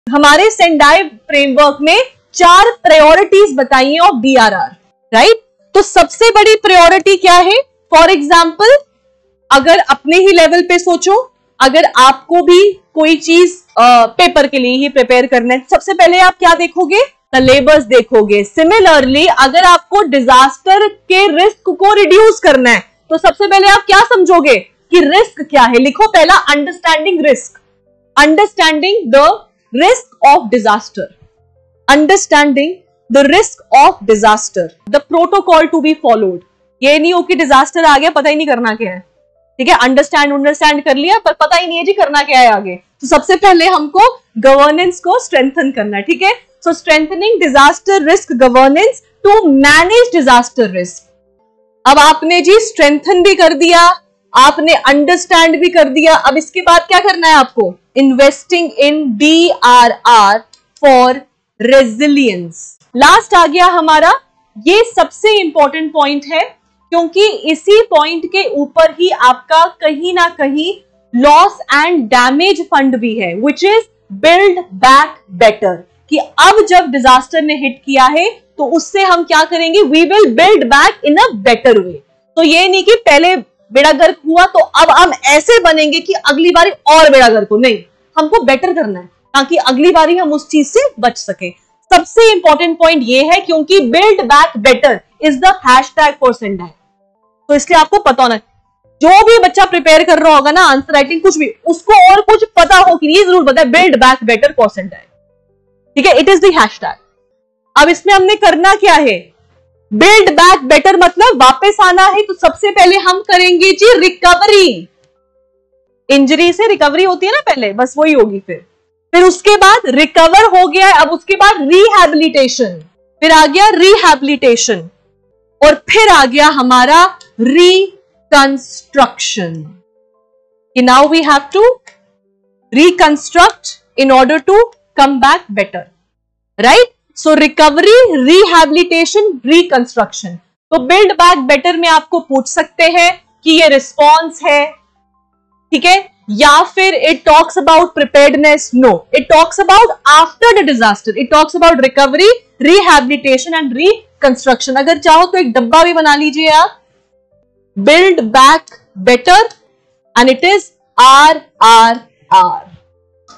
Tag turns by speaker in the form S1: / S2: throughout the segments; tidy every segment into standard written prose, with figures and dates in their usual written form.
S1: हमारे Sendai framework में 4 priorities बताई हैं ऑफ डीआरआर, राइट? तो सबसे बड़ी प्रायोरिटी क्या है? फॉर एग्जाम्पल, अगर अपने ही लेवल पे सोचो, अगर आपको भी कोई चीज पेपर के लिए ही प्रिपेयर करना है, सबसे पहले आप क्या देखोगे? सिलेबस देखोगे। सिमिलरली अगर आपको डिजास्टर के रिस्क को रिड्यूस करना है तो सबसे पहले आप क्या समझोगे कि रिस्क क्या है? लिखो पहला, understanding risk, understanding the risk of disaster, understanding the risk of disaster, the protocol to be followed. ये नहीं हो कि डिजास्टर आ गया पता ही नहीं करना क्या है, ठीक है? अंडरस्टैंड कर लिया पर पता ही नहीं है जी करना क्या है आगे। तो सबसे पहले हमको गवर्नेंस को स्ट्रेंथन करना है, ठीक है? So strengthening disaster risk governance to manage disaster risk. अब आपने जी स्ट्रेंथन भी कर दिया, आपने अंडरस्टैंड भी कर दिया, अब इसके बाद क्या करना है आपको? Investing in DRR for resilience. Last आ गया हमारा, ये सबसे इंपॉर्टेंट पॉइंट है क्योंकि इसी पॉइंट के ऊपर ही आपका कहीं ना कहीं लॉस एंड डैमेज फंड भी है, which is build back better, कि अब जब डिजास्टर ने हिट किया है तो उससे हम क्या करेंगे? We will build back in a better way. तो ये नहीं कि पहले बेड़ा गर्क हुआ तो अब हम ऐसे बनेंगे कि अगली बारी और बेड़ा गर्क हो, नहीं, हमको बेटर करना है ताकि अगली बारी हम उस चीज से बच सके। सबसे इंपॉर्टेंट पॉइंट ये है क्योंकि build back better is the hashtag for Sendai. तो इसलिए आपको पता होना, जो भी बच्चा प्रिपेयर कर रहा होगा ना आंसर राइटिंग कुछ भी, उसको और कुछ पता हो कि ये जरूर पता है build back better for Sendai, ठीक है? It is the hashtag. अब इसमें हमने करना क्या है? बिल्ड बैक बेटर मतलब वापस आना है, तो सबसे पहले हम करेंगे जी रिकवरी। इंजरी से रिकवरी होती है ना पहले, बस वही होगी। फिर उसके बाद रिकवर हो गया है, अब उसके बाद रिहैबिलिटेशन, फिर आ गया रिहैबिलिटेशन, और फिर आ गया हमारा रिकंस्ट्रक्शन, कि now we have to reconstruct in order to come back better, right? So recovery, rehabilitation, reconstruction. तो बिल्ड बैक बेटर में आपको पूछ सकते हैं कि ये रिस्पॉन्स है, ठीक है, या फिर it talks about preparedness? No, it talks about after the disaster, it talks about recovery, rehabilitation and reconstruction. अगर चाहो तो एक डब्बा भी बना लीजिए आप, build back better, and it is RRR,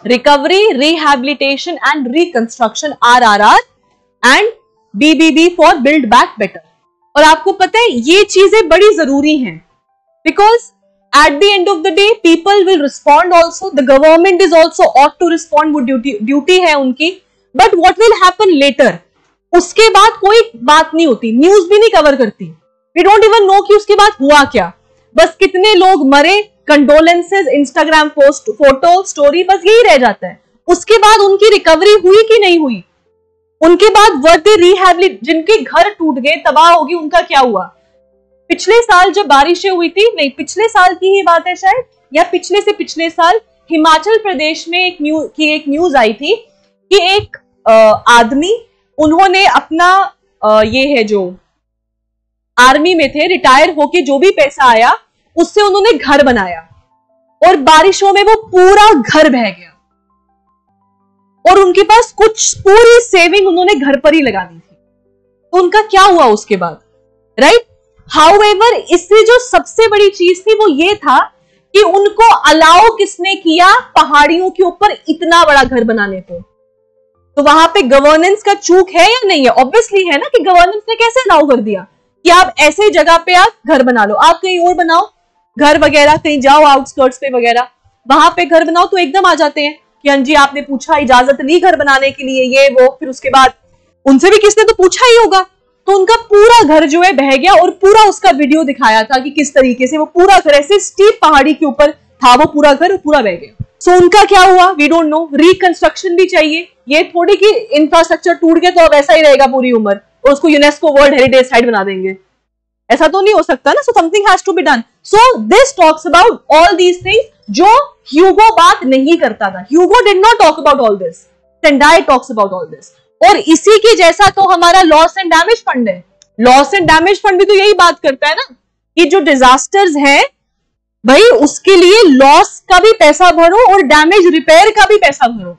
S1: recovery, rehabilitation and reconstruction, RRR, and BBB for build back better. और आपको पता है ये चीजें बड़ी जरूरी हैं, because at the end of the day people will respond also, the government is also ought to respond, वो ड्यूटी है उनकी, but what will happen later? उसके बाद कोई बात नहीं होती, न्यूज भी नहीं कवर करती, we don't even know कि उसके बाद हुआ क्या, बस कितने लोग मरे, condolences, Instagram post, photo, story, बस यही रह जाता है। उसके बाद उनकी रिकवरी हुई कि नहीं हुई, उनके बाद वर्थ रिहैबिलिट, जिनके घर टूट गए, तबाह होगी, उनका क्या हुआ? पिछले साल जब बारिशें हुई थी, नहीं पिछले साल की ही बात है शायद, या पिछले से पिछले साल, हिमाचल प्रदेश में एक न्यूज आई थी कि एक आदमी, उन्होंने अपना ये है जो आर्मी में थे, रिटायर होके जो भी पैसा आया उससे उन्होंने घर बनाया, और बारिशों में वो पूरा घर बह गया, और उनके पास कुछ पूरी सेविंग उन्होंने घर पर ही लगा दी थी। तो उनका क्या हुआ उसके बाद, राइट? हाउएवर, इससे जो सबसे बड़ी चीज थी वो ये था कि उनको अलाउ किसने किया पहाड़ियों के ऊपर इतना बड़ा घर बनाने को? तो वहां पे गवर्नेंस का चूक है या नहीं है? ऑब्वियसली है ना, कि गवर्नेंस ने कैसे अलाउ कर दिया कि आप ऐसे जगह पे आप घर बना लो, आप कहीं और बनाओ घर वगैरह, कहीं जाओ आउटस्कर्ट्स पे वगैरह, वहां पे घर बनाओ तो एकदम आ जाते हैं कि हाँ जी आपने पूछा, इजाजत ली घर बनाने के लिए, ये वो, फिर उसके बाद उनसे भी किसने तो पूछा ही होगा, तो उनका पूरा घर जो है बह गया, और पूरा उसका वीडियो दिखाया था कि किस तरीके से वो पूरा घर ऐसे स्टीप पहाड़ी के ऊपर था, वो पूरा घर पूरा बह गया। सो उनका क्या हुआ वी डोंट नो। रिकंस्ट्रक्शन भी चाहिए, ये थोड़ी कि इंफ्रास्ट्रक्चर टूट गया तो अब ऐसा ही रहेगा पूरी उम्र और उसको यूनेस्को वर्ल्ड हेरिटेज साइट बना देंगे, ऐसा तो नहीं हो सकता ना। So something has to be done. So this talks about all these things जो ह्यूगो बात नहीं करता था। Hyogo did not talk about all this, Sendai talks about all this. और इसी के जैसा तो हमारा लॉस एंड डैमेज फंड है। लॉस एंड डैमेज फंड भी तो यही बात करता है ना कि जो डिजास्टर्स हैं भाई उसके लिए लॉस का भी पैसा भरो और डैमेज रिपेयर का भी पैसा भरो।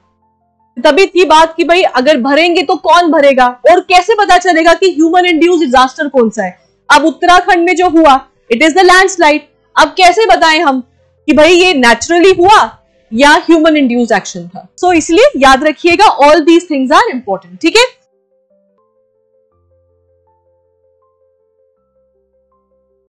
S1: तभी थी बात कि भाई अगर भरेंगे तो कौन भरेगा और कैसे पता चलेगा कि ह्यूमन इंड्यूस डिजास्टर कौन सा है। अब उत्तराखंड में जो हुआ इट इज द लैंडस्लाइड। अब कैसे बताएं हम कि भाई ये नेचुरली हुआ या ह्यूमन इंड्यूस एक्शन था। सो इसलिए याद रखिएगा all these things are important, ठीक है।